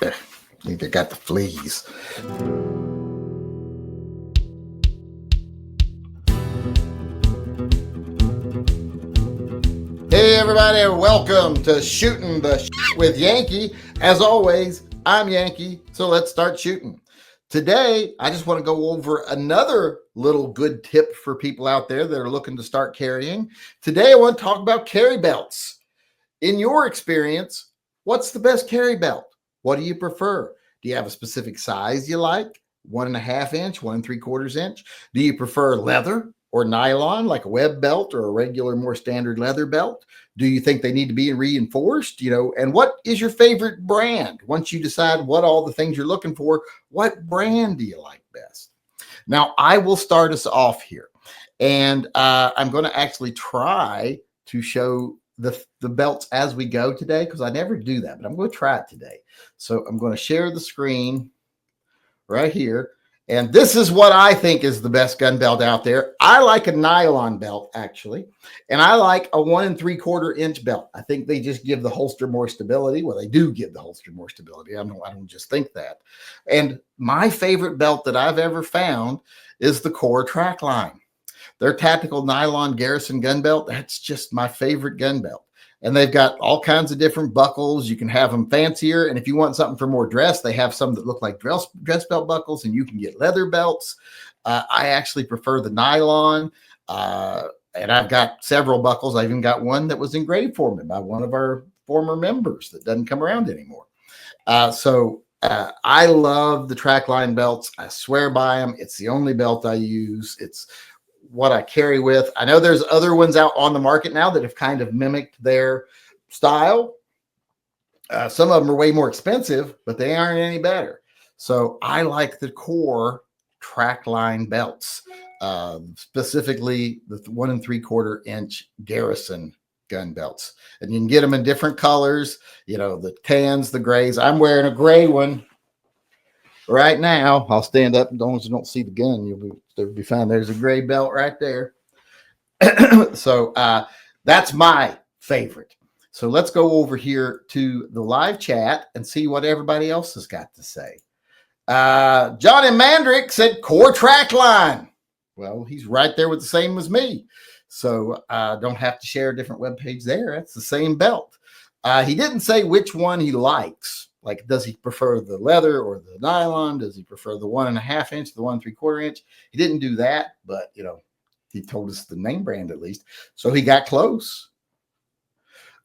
I think I got the fleas. Hey everybody, welcome to Shooting the Shit with Yankee. As always, I'm Yankee, so let's start shooting. Today, I just want to go over another little good tip for people out there that are looking to start carrying. Today, I want to talk about carry belts. In your experience, what's the best carry belt? What do you prefer? Do you have a specific size you like? 1.5 inch, 1 3/4 inch? Do you prefer leather or nylon, like a web belt or a regular, more standard leather belt? Do you think they need to be reinforced? And what is your favorite brand? Once you decide what all the things you're looking for, what brand do you like best? Now, I will start us off here, and I'm going to actually try to show the belts as we go today, because I never do that, but I'm going to try it today. So I'm going to share the screen right here. And this is what I think is the best gun belt out there. I like a nylon belt, actually. And I like a 1 3/4 inch belt. I think they just give the holster more stability. Well, they do give the holster more stability. I don't just think that. And my favorite belt that I've ever found is the Core Trackline. Their tactical nylon Garrison gun belt, that's just my favorite gun belt. And they've got all kinds of different buckles. You can have them fancier. And if you want something for more dress, they have some that look like dress belt buckles, and you can get leather belts. I actually prefer the nylon. And I've got several buckles. I even got one that was engraved for me by one of our former members that doesn't come around anymore. I love the Trackline belts. I swear by them. It's the only belt I use. It's what I carry with. I know there's other ones out on the market now that have kind of mimicked their style. Some of them are way more expensive, but they aren't any better. So I like the Core Trackline belts, specifically the 1 3/4 inch Garrison gun belts. And you can get them in different colors, the tans, the grays. I'm wearing a gray one right now. I'll stand up. As long as you don't see the gun, you'll be fine. There's a gray belt right there. So that's my favorite. So let's go over here to the live chat and see what everybody else has got to say. Johnny Mandrick said Core Trackline. Well, he's right there with the same as me. So don't have to share a different webpage there. That's the same belt. He didn't say which one he likes. Like, does he prefer the leather or the nylon? Does he prefer the 1.5 inch, the 1 3/4 inch? He didn't do that, but he told us the name brand at least. So he got close.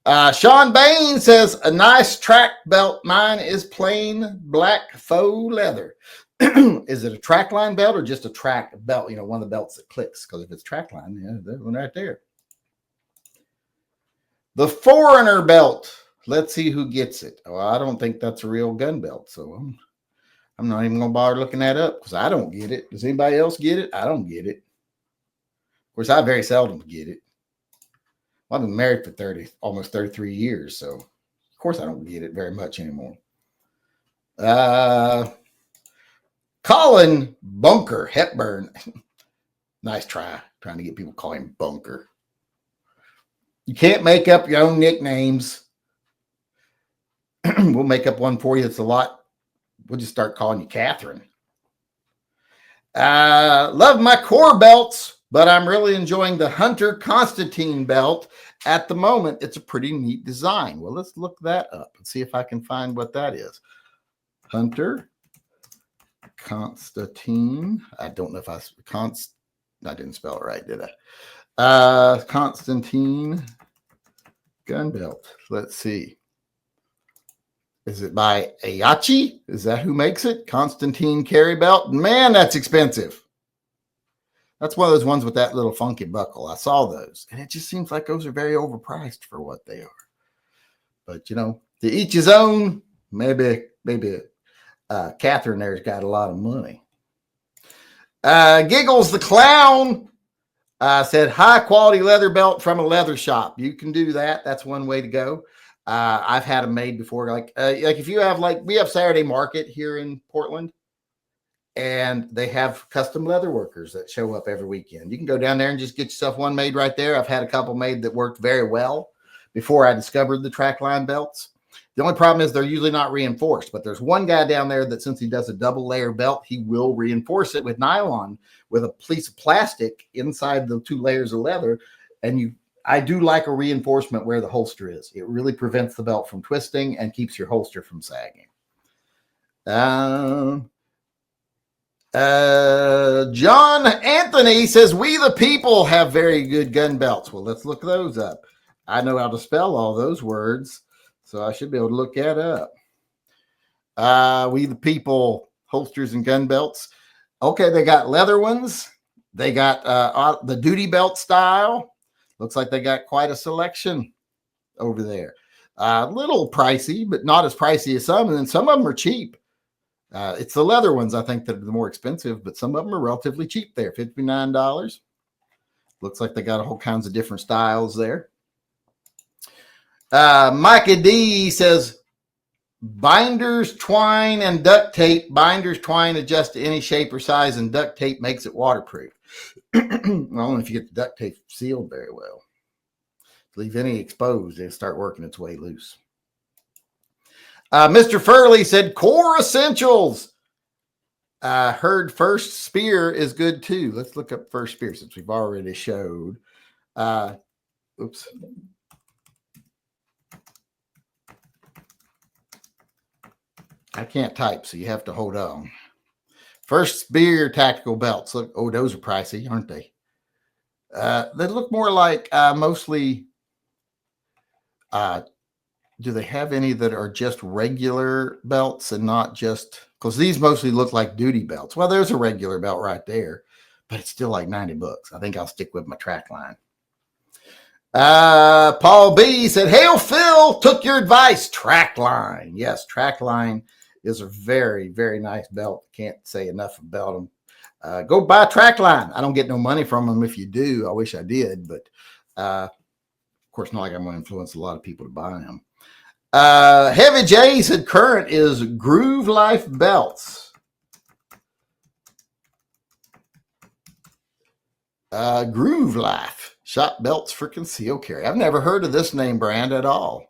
Sean Bain says, a nice track belt. Mine is plain black faux leather. Is it a Trackline belt or just a track belt? One of the belts that clicks, because if it's Trackline, that one right there. The Foreigner belt. Let's see who gets it. Well, I don't think that's a real gun belt, so I'm not even going to bother looking that up, because I don't get it. Does anybody else get it? I don't get it. Of course, I very seldom get it. Well, I've been married for almost 33 years, so of course I don't get it very much anymore. Colin Bunker Hepburn. Nice try, trying to get people to call him Bunker. You can't make up your own nicknames. We'll make up one for you. It's a lot. We'll just start calling you Catherine. Love my Core belts, but I'm really enjoying the Hunter Constantine belt at the moment. It's a pretty neat design. Well, let's look that up and see if I can find what that is. Hunter Constantine. I don't know if I didn't spell it right, did I? Constantine gun belt. Let's see. Is it by Achi? Is that who makes it? Constantine carry belt? Man, that's expensive. That's one of those ones with that little funky buckle. I saw those, and it just seems like those are very overpriced for what they are. But, to each his own. Maybe Catherine there's got a lot of money. Giggles the Clown said, high quality leather belt from a leather shop. You can do that. That's one way to go. I've had them made before. Like if you have, we have Saturday Market here in Portland, and they have custom leather workers that show up every weekend. You can go down there and just get yourself one made right there. I've had a couple made that worked very well before I discovered the Trackline belts. The only problem is they're usually not reinforced, but there's one guy down there that since he does a double layer belt, he will reinforce it with nylon with a piece of plastic inside the 2 layers of leather. And I do like a reinforcement where the holster is. It really prevents the belt from twisting and keeps your holster from sagging. John Anthony says, we the people have very good gun belts. Well, let's look those up. I know how to spell all those words, so I should be able to look that up. We the people holsters and gun belts. Okay, they got leather ones. They got the duty belt style. Looks like they got quite a selection over there. A little pricey, but not as pricey as some. And then some of them are cheap. It's the leather ones, I think, that are the more expensive, but some of them are relatively cheap there. $59. Looks like they got a whole kinds of different styles there. Micah D says, binders, twine, and duct tape. Binders, twine adjust to any shape or size, and duct tape makes it waterproof. Well, only if you get the duct tape sealed very well. Leave any exposed, it'll start working its way loose. Mr. Furley said, core essentials. Heard first spear is good too. Let's look up first spear since we've already showed. Oops. I can't type, so you have to hold on. First spear tactical belts. Look, oh, those are pricey, aren't they? They look more like mostly. Do they have any that are just regular belts and not just, because these mostly look like duty belts? Well, there's a regular belt right there, but it's still like $90. I think I'll stick with my Trackline. Paul B said, hail Phil, took your advice. Trackline. Yes, Trackline is a very, very nice belt. Can't say enough about them. Go buy Trackline. I don't get no money from them. If you do, I wish I did, but of course, not like I'm going to influence a lot of people to buy them. Heavy J said current is Groove Life belts. Groove Life shop belts for concealed carry. I've never heard of this name brand at all.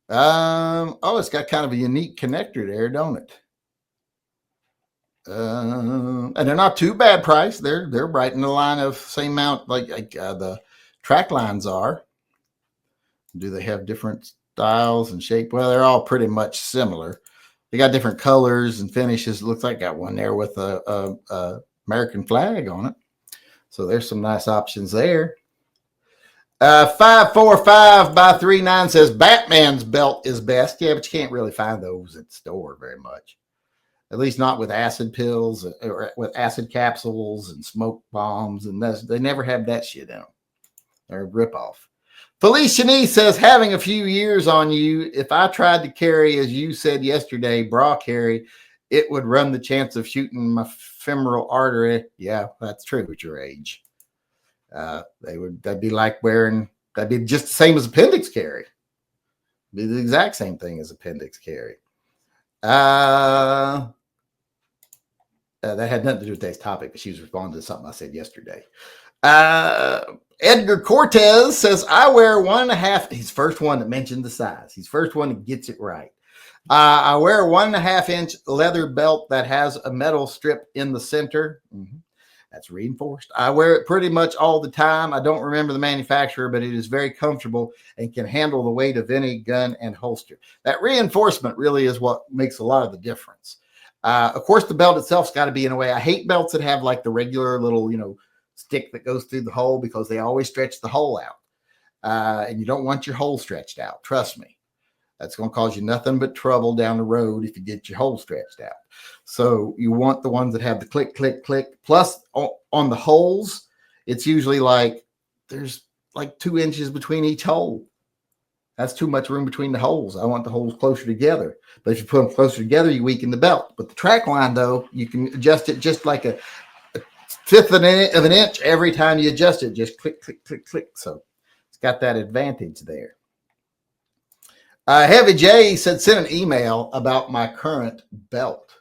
Oh, it's got kind of a unique connector there, don't it? And they're not too bad priced. They're right in the line of same amount like the Tracklines are. Do they have different styles and shape? Well, they're all pretty much similar. They got different colors and finishes. It looks like I got one there with a American flag on it. So there's some nice options there. 545 by 39 says Batman's belt is best. Yeah, but you can't really find those at the store very much. At least not with acid pills or with acid capsules and smoke bombs. And they never have that shit in them. They're a ripoff. Felicia says, having a few years on you, if I tried to carry, as you said yesterday, bra carry, it would run the chance of shooting my femoral artery. Yeah, that's true at your age. That'd be like wearing, that'd be just the same as appendix carry. Be the exact same thing as appendix carry. That had nothing to do with today's topic, but she was responding to something I said yesterday. Edgar Cortez says, I wear 1.5. He's first one that mentioned the size. He's first one that gets it right. I wear a 1.5 inch leather belt that has a metal strip in the center. That's reinforced. I wear it pretty much all the time. I don't remember the manufacturer, but it is very comfortable and can handle the weight of any gun and holster. That reinforcement really is what makes a lot of the difference. Of course, the belt itself's got to be in a way. I hate belts that have like the regular little, stick that goes through the hole because they always stretch the hole out. And you don't want your hole stretched out. Trust me. That's going to cause you nothing but trouble down the road if you get your hole stretched out. So you want the ones that have the click, click, click. Plus on the holes, it's usually like there's like 2 inches between each hole. That's too much room between the holes. I want the holes closer together. But if you put them closer together, you weaken the belt. But the Trackline, though, you can adjust it just like a fifth of an inch every time you adjust it. Just click, click, click, click. So it's got that advantage there. Heavy J said, send an email about my current belt.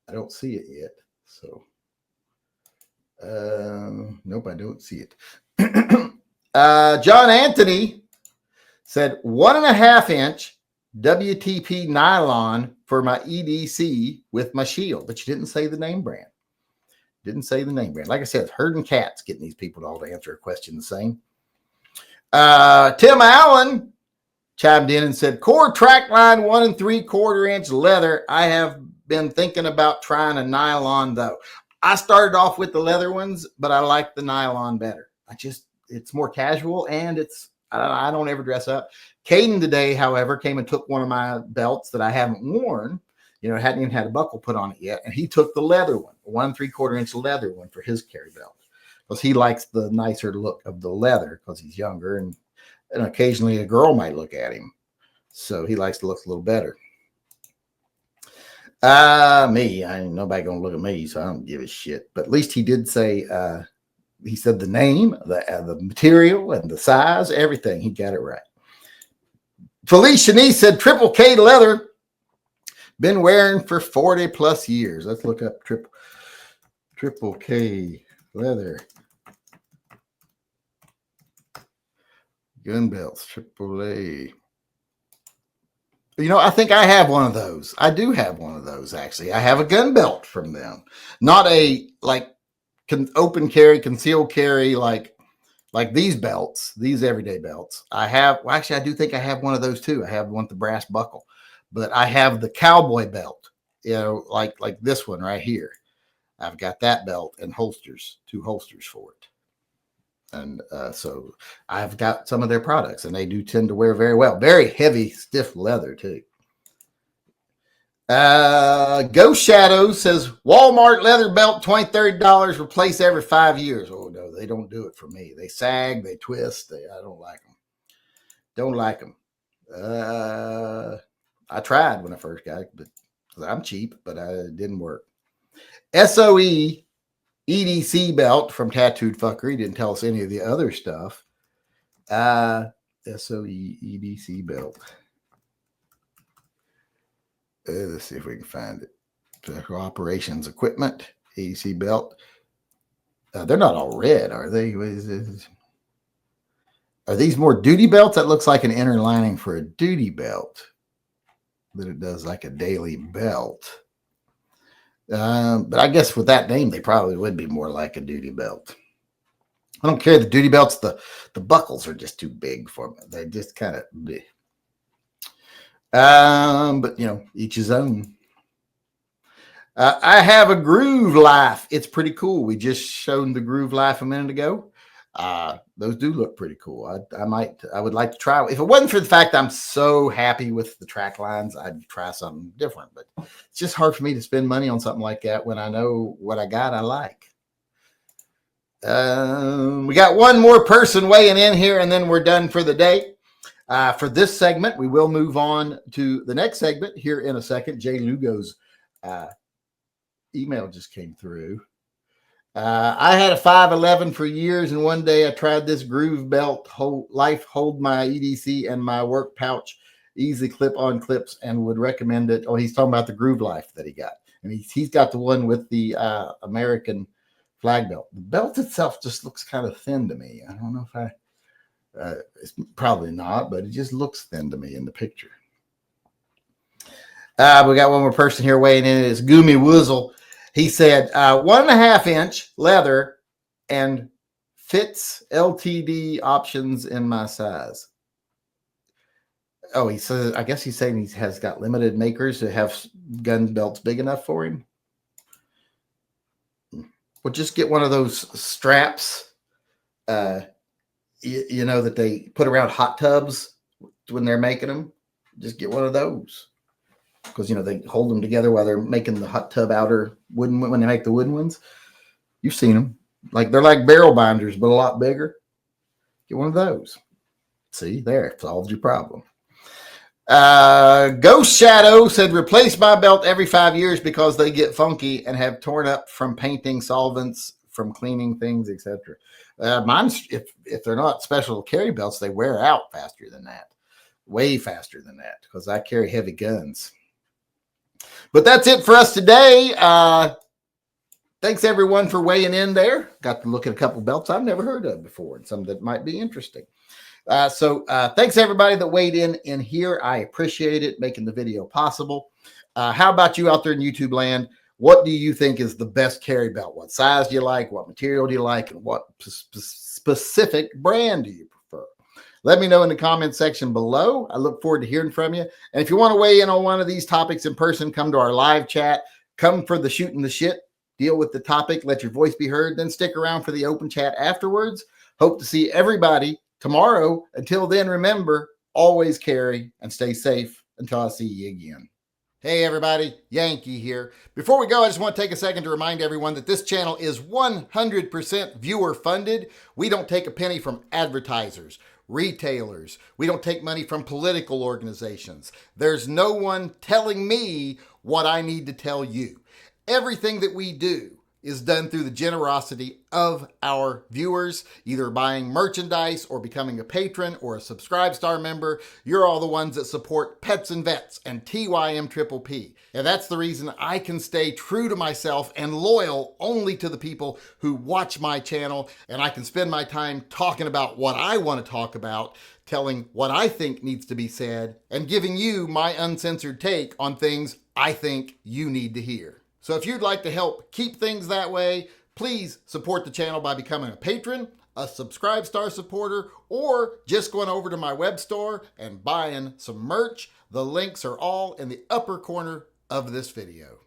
I don't see it yet. So, nope, I don't see it. John Anthony said 1.5 inch WTP nylon for my EDC with my shield, but you didn't say the name brand. Didn't say the name brand. Like I said, herding cats, getting these people to all to answer a question the same. Tim Allen chimed in and said, core Trackline 1 3/4 inch leather. I have been thinking about trying a nylon though. I started off with the leather ones, but I like the nylon better. It's more casual and I don't ever dress up. Caden today, however, came and took one of my belts that I haven't worn. Hadn't even had a buckle put on it yet. And he took the leather one, 1 3/4 inch leather one for his carry belt because he likes the nicer look of the leather because he's younger and occasionally a girl might look at him. So he likes to look a little better. Me, I ain't nobody gonna look at me, so I don't give a shit. But at least he did say, he said the name, the material, and the size, everything. He got it right. Felice Shanice said triple K leather, been wearing for 40 plus years. Let's look up triple K leather. Gun belts, AAA. I think I have one of those. I do have one of those, actually. I have a gun belt from them. Not a, open carry, concealed carry, like these belts, these everyday belts. I do think I have one of those, too. I have one with the brass buckle. But I have the cowboy belt, like this one right here. I've got that belt and holsters, 2 holsters for it. And so I've got some of their products, and they do tend to wear very well. Very heavy, stiff leather, too. Ghost Shadow says, Walmart leather belt, $20, $30, replace every 5 years. Oh, no, they don't do it for me. They sag, they twist. I don't like them. Don't like them. I tried when I first got it, but I'm cheap, but it didn't work. SOE EDC belt from Tattooed Fucker. He didn't tell us any of the other stuff. SOE EDC belt. Let's see if we can find it. Special Operations Equipment, EDC belt. They're not all red, are they? Are these more duty belts? That looks like an inner lining for a duty belt. That it does like a daily belt. But I guess with that name, they probably would be more like a duty belt. I don't care. The duty belts, the buckles are just too big for me. They're just kind of big. But each his own. I have a Groove Life. It's pretty cool. We just shown the Groove Life a minute ago. Those do look pretty cool. I would like to try. If it wasn't for the fact I'm so happy with the track lines, I'd try something different. But it's just hard for me to spend money on something like that when I know what I got I like. We got one more person weighing in here, and then we're done for the day. For this segment, we will move on to the next segment here in a second. Jay Lugo's email just came through. I had a 511 for years, and one day I tried this Groove belt. Hold my EDC and my work pouch, easy clip-on clips, and would recommend it. Oh, he's talking about the Groove Life that he got, and he's got the one with the American flag belt. The belt itself just looks kind of thin to me. I don't know if it's probably not, but it just looks thin to me in the picture. We got one more person here weighing in. It's Goomy Woozle. He said 1.5 inch leather and fits LTD options in my size. Oh, he says, I guess he's saying he has got limited makers to have gun belts big enough for him. Well, just get one of those straps, that they put around hot tubs when they're making them. Just get one of those. Because, they hold them together while they're making the hot tub outer wooden, when they make the wooden ones. You've seen them. They're like barrel binders, but a lot bigger. Get one of those. See, there, solved your problem. Ghost Shadow said, replace my belt every 5 years because they get funky and have torn up from painting, solvents, from cleaning things, etc. Mine's, if they're not special carry belts, they wear out faster than that. Way faster than that, because I carry heavy guns. But that's it for us today. Thanks, everyone, for weighing in there. Got to look at a couple belts I've never heard of before and some that might be interesting. Thanks everybody that weighed in here. I appreciate it, making the video possible. How about you out there in YouTube land? What do you think is the best carry belt? What size do you like? What material do you like? And what specific brand do you prefer? Let me know in the comment section below. I look forward to hearing from you. And if you want to weigh in on one of these topics in person, come to our live chat. Come for the shooting the shit. Deal with the topic. Let your voice be heard. Then stick around for the open chat afterwards. Hope to see everybody tomorrow. Until then, remember, always carry and stay safe until I see you again. Hey everybody, Yankee here. Before we go, I just want to take a second to remind everyone that this channel is 100% viewer funded. We don't take a penny from advertisers, retailers. We don't take money from political organizations. There's no one telling me what I need to tell you. Everything that we do is done through the generosity of our viewers, either buying merchandise or becoming a patron or a Subscribe Star member. You're all the ones that support Pets and Vets and TYMP. And that's the reason I can stay true to myself and loyal only to the people who watch my channel. And I can spend my time talking about what I want to talk about, telling what I think needs to be said, and giving you my uncensored take on things I think you need to hear. So if you'd like to help keep things that way, please support the channel by becoming a patron, a Subscribe Star supporter, or just going over to my web store and buying some merch. The links are all in the upper corner of this video.